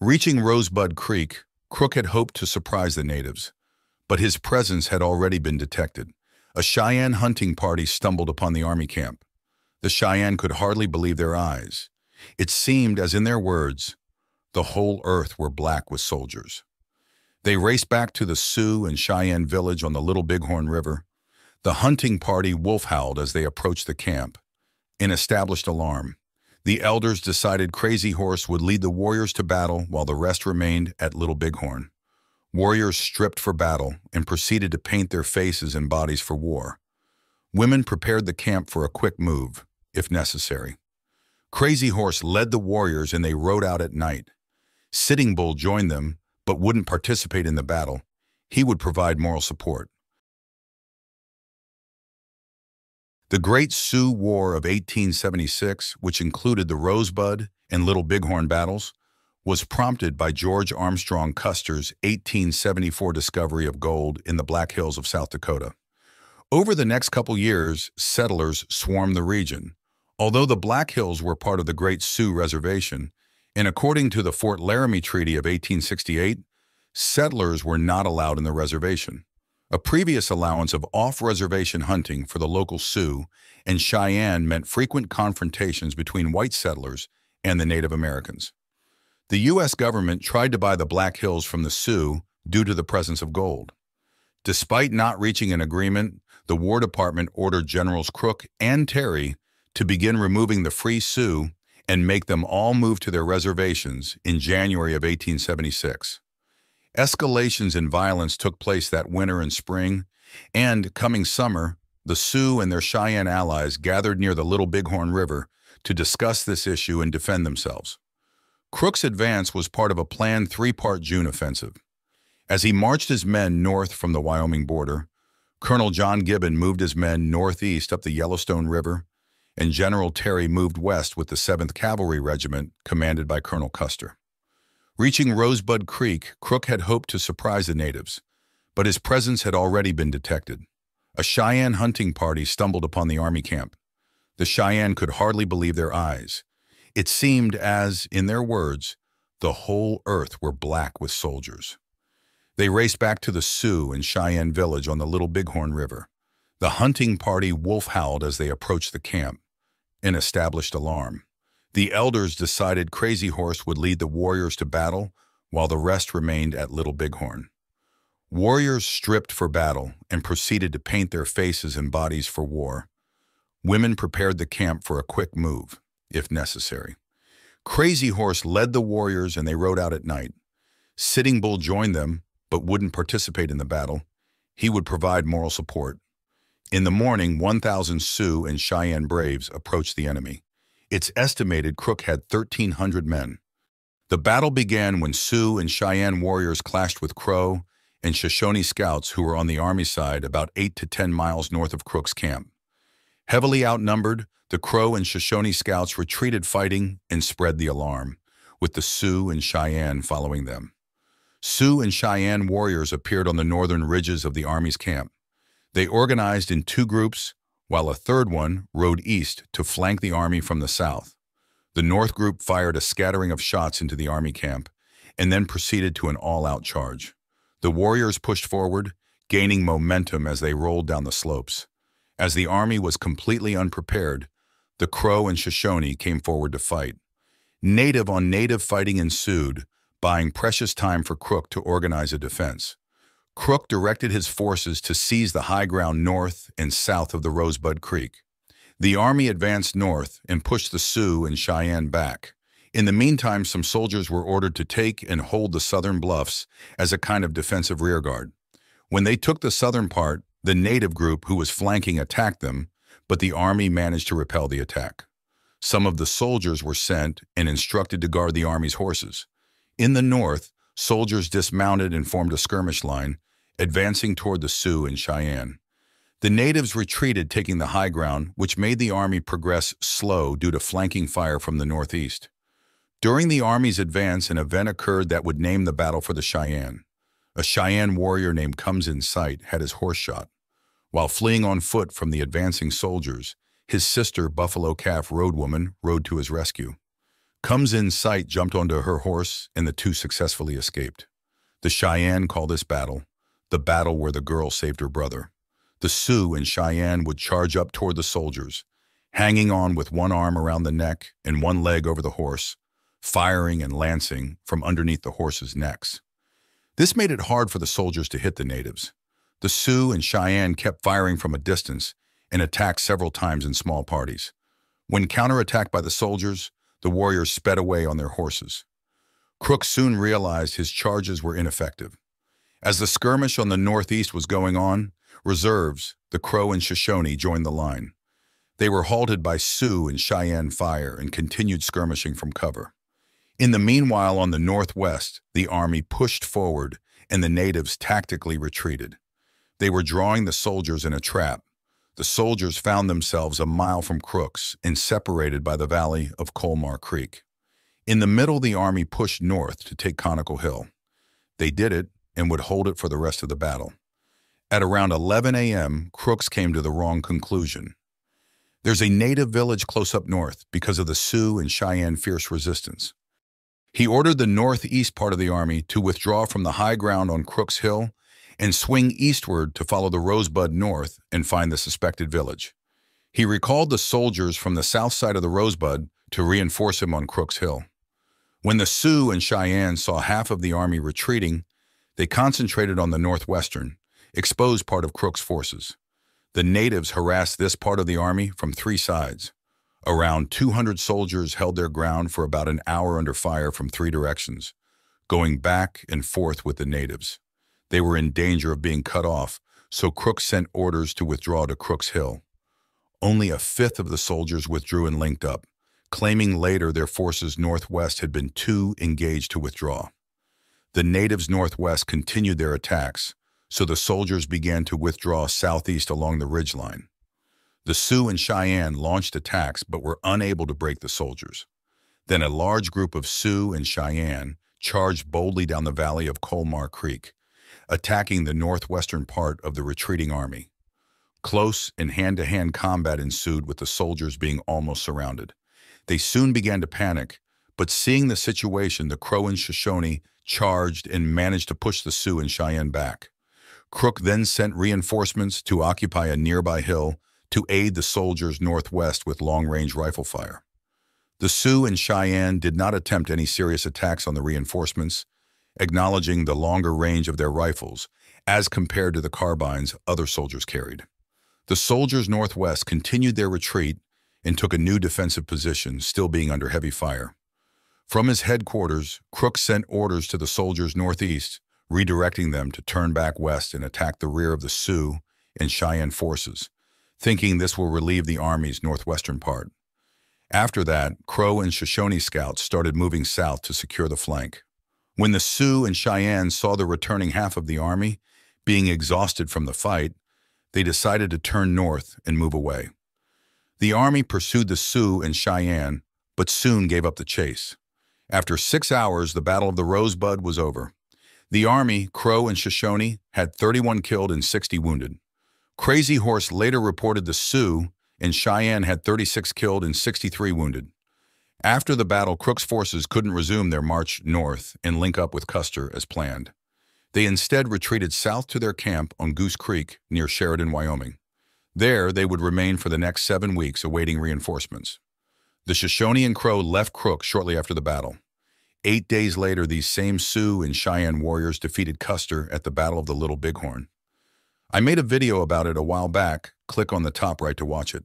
Reaching Rosebud Creek, Crook had hoped to surprise the natives, but his presence had already been detected. A Cheyenne hunting party stumbled upon the army camp. The Cheyenne could hardly believe their eyes. It seemed, as in their words, the whole earth were black with soldiers. They raced back to the Sioux and Cheyenne village on the Little Bighorn River. The hunting party wolf-howled as they approached the camp. In established alarm, the elders decided Crazy Horse would lead the warriors to battle while the rest remained at Little Bighorn. Warriors stripped for battle and proceeded to paint their faces and bodies for war. Women prepared the camp for a quick move, if necessary. Crazy Horse led the warriors and they rode out at night. Sitting Bull joined them, but wouldn't participate in the battle. He would provide moral support. The Great Sioux War of 1876, which included the Rosebud and Little Bighorn battles, was prompted by George Armstrong Custer's 1874 discovery of gold in the Black Hills of South Dakota. Over the next couple years, settlers swarmed the region. Although the Black Hills were part of the Great Sioux Reservation, and according to the Fort Laramie Treaty of 1868, settlers were not allowed in the reservation. A previous allowance of off-reservation hunting for the local Sioux and Cheyenne meant frequent confrontations between white settlers and the Native Americans. The U.S. government tried to buy the Black Hills from the Sioux due to the presence of gold. Despite not reaching an agreement, the War Department ordered Generals Crook and Terry to begin removing the free Sioux and make them all move to their reservations in January of 1876. Escalations in violence took place that winter and spring, and, coming summer, the Sioux and their Cheyenne allies gathered near the Little Bighorn River to discuss this issue and defend themselves. Crook's advance was part of a planned three-part June offensive. As he marched his men north from the Wyoming border, Colonel John Gibbon moved his men northeast up the Yellowstone River, and General Terry moved west with the 7th Cavalry Regiment, commanded by Colonel Custer. Reaching Rosebud Creek, Crook had hoped to surprise the natives, but his presence had already been detected. A Cheyenne hunting party stumbled upon the army camp. The Cheyenne could hardly believe their eyes. It seemed as, in their words, the whole earth were black with soldiers. They raced back to the Sioux and Cheyenne village on the Little Bighorn River. The hunting party wolf-howled as they approached the camp. In established alarm, the elders decided Crazy Horse would lead the warriors to battle while the rest remained at Little Bighorn. Warriors stripped for battle and proceeded to paint their faces and bodies for war. Women prepared the camp for a quick move, if necessary. Crazy Horse led the warriors and they rode out at night. Sitting Bull joined them, but wouldn't participate in the battle. He would provide moral support. In the morning, 1,000 Sioux and Cheyenne braves approached the enemy. It's estimated Crook had 1,300 men. The battle began when Sioux and Cheyenne warriors clashed with Crow and Shoshone scouts who were on the army side about 8 to 10 miles north of Crook's camp. Heavily outnumbered, the Crow and Shoshone scouts retreated fighting and spread the alarm, with the Sioux and Cheyenne following them. Sioux and Cheyenne warriors appeared on the northern ridges of the Army's camp. They organized in two groups, while a third one rode east to flank the Army from the south. The North group fired a scattering of shots into the Army camp and then proceeded to an all-out charge. The warriors pushed forward, gaining momentum as they rolled down the slopes. As the Army was completely unprepared, the Crow and Shoshone came forward to fight. Native on native fighting ensued, buying precious time for Crook to organize a defense. Crook directed his forces to seize the high ground north and south of the Rosebud Creek. The Army advanced north and pushed the Sioux and Cheyenne back. In the meantime, some soldiers were ordered to take and hold the southern bluffs as a kind of defensive rearguard. When they took the southern part, the native group who was flanking attacked them, but the Army managed to repel the attack. Some of the soldiers were sent and instructed to guard the Army's horses. In the north, soldiers dismounted and formed a skirmish line, advancing toward the Sioux and Cheyenne. The natives retreated, taking the high ground, which made the Army progress slow due to flanking fire from the northeast. During the Army's advance, an event occurred that would name the battle for the Cheyenne. A Cheyenne warrior named Comes in Sight had his horse shot. While fleeing on foot from the advancing soldiers, his sister, Buffalo Calf Road Woman, rode to his rescue. Comes in sight jumped onto her horse, and the two successfully escaped. The Cheyenne call this battle the battle where the girl saved her brother. The Sioux and Cheyenne would charge up toward the soldiers, hanging on with one arm around the neck and one leg over the horse, firing and lancing from underneath the horses' necks. This made it hard for the soldiers to hit the natives. The Sioux and Cheyenne kept firing from a distance and attacked several times in small parties. When counterattacked by the soldiers, the warriors sped away on their horses. Crook soon realized his charges were ineffective. As the skirmish on the northeast was going on, reserves, the Crow and Shoshone, joined the line. They were halted by Sioux and Cheyenne fire and continued skirmishing from cover. In the meanwhile, on the northwest, the army pushed forward and the natives tactically retreated. They were drawing the soldiers in a trap. The soldiers found themselves a mile from Crook's and separated by the valley of Colmar Creek. In the middle, the army pushed north to take Conical Hill. They did it and would hold it for the rest of the battle. At around 11 a.m., Crooks came to the wrong conclusion. There's a native village close up north because of the Sioux and Cheyenne fierce resistance. He ordered the northeast part of the army to withdraw from the high ground on Crook's Hill and swing eastward to follow the Rosebud north and find the suspected village. He recalled the soldiers from the south side of the Rosebud to reinforce him on Crook's Hill. When the Sioux and Cheyenne saw half of the army retreating, they concentrated on the northwestern, exposed part of Crook's forces. The natives harassed this part of the army from three sides. Around 200 soldiers held their ground for about an hour under fire from three directions, going back and forth with the natives. They were in danger of being cut off, so Crook sent orders to withdraw to Crook's Hill. Only a fifth of the soldiers withdrew and linked up, claiming later their forces northwest had been too engaged to withdraw. The natives northwest continued their attacks, so the soldiers began to withdraw southeast along the ridgeline. The Sioux and Cheyenne launched attacks but were unable to break the soldiers. Then a large group of Sioux and Cheyenne charged boldly down the valley of Colmar Creek, attacking the northwestern part of the retreating army. Close and hand-to-hand combat ensued with the soldiers being almost surrounded. They soon began to panic, but seeing the situation, the Crow and Shoshone charged and managed to push the Sioux and Cheyenne back. Crook then sent reinforcements to occupy a nearby hill to aid the soldiers northwest with long-range rifle fire. The Sioux and Cheyenne did not attempt any serious attacks on the reinforcements, acknowledging the longer range of their rifles as compared to the carbines other soldiers carried. The soldiers northwest continued their retreat and took a new defensive position, still being under heavy fire. From his headquarters, Crook sent orders to the soldiers northeast, redirecting them to turn back west and attack the rear of the Sioux and Cheyenne forces, thinking this will relieve the army's northwestern part. After that, Crow and Shoshone scouts started moving south to secure the flank. When the Sioux and Cheyenne saw the returning half of the army being exhausted from the fight, they decided to turn north and move away. The army pursued the Sioux and Cheyenne, but soon gave up the chase. After 6 hours, the Battle of the Rosebud was over. The army, Crow and Shoshone, had 31 killed and 60 wounded. Crazy Horse later reported the Sioux and Cheyenne had 36 killed and 63 wounded. After the battle, Crook's forces couldn't resume their march north and link up with Custer as planned. They instead retreated south to their camp on Goose Creek near Sheridan, Wyoming. There, they would remain for the next 7 weeks awaiting reinforcements. The Shoshone and Crow left Crook shortly after the battle. 8 days later, these same Sioux and Cheyenne warriors defeated Custer at the Battle of the Little Bighorn. I made a video about it a while back. Click on the top right to watch it.